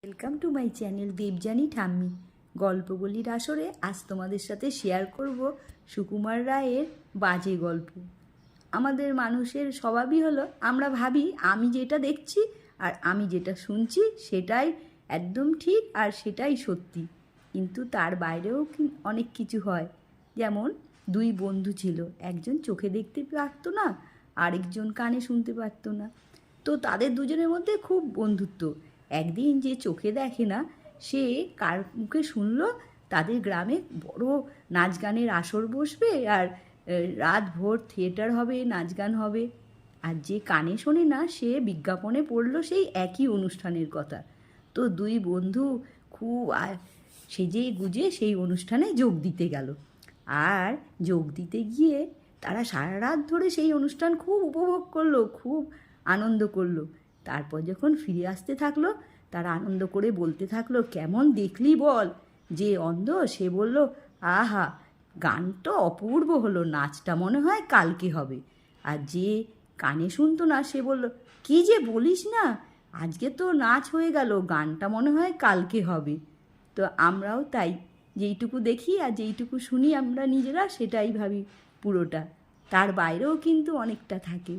Welcome to my channel Debjani ঠাম্মি। গল্পগুলির আসরে আজ তোমাদের সাথে শেয়ার করব সুকুমার রায়ের বাজে গল্প। আমাদের মানুষের স্বভাবই হলো আমরা ভাবি আমি যেটা দেখছি আর আমি যেটা শুনছি সেটাই একদম ঠিক আর সেটাই সত্যি, কিন্তু তার বাইরেও অনেক কিছু হয়। যেমন দুই বন্ধু ছিল, একজন চোখে দেখতে পারতো না, আরেকজন কানে শুনতে পারতো না। তো তাদের দুজনের মধ্যে খুব বন্ধুত্ব। একদিন যে চোখে দেখে না সে কার মুখে শুনলো তাদের গ্রামে বড় নাচ গানের আসর বসবে আর রাত ভোর থিয়েটার হবে, নাচ গান হবে। আর যে কানে শোনে না সে বিজ্ঞাপনে পড়লো সেই একই অনুষ্ঠানের কথা। তো দুই বন্ধু খুব সেজে গুজে সেই অনুষ্ঠানে যোগ দিতে গেল। আর যোগ দিতে গিয়ে তারা সারা রাত ধরে সেই অনুষ্ঠান খুব উপভোগ করলো, খুব আনন্দ করলো। তারপর যখন ফিরে আসতে থাকলো তারা আনন্দ করে বলতে থাকলো, কেমন দেখলি বল? যে অন্ধ সে বলল, আহা, গানটা অপূর্ব হলো, নাচটা মনে হয় কালকে হবে। আর যে কানে শুনতো না সে বলল, কি যে বলিস না, আজকে তো নাচ হয়ে গেল, গানটা মনে হয় কালকে হবে। তো আমরাও তাই, যেইটুকু দেখি আর যেইটুকু শুনি আমরা নিজেরা সেটাই ভাবি পুরোটা, তার বাইরেও কিন্তু অনেকটা থাকে।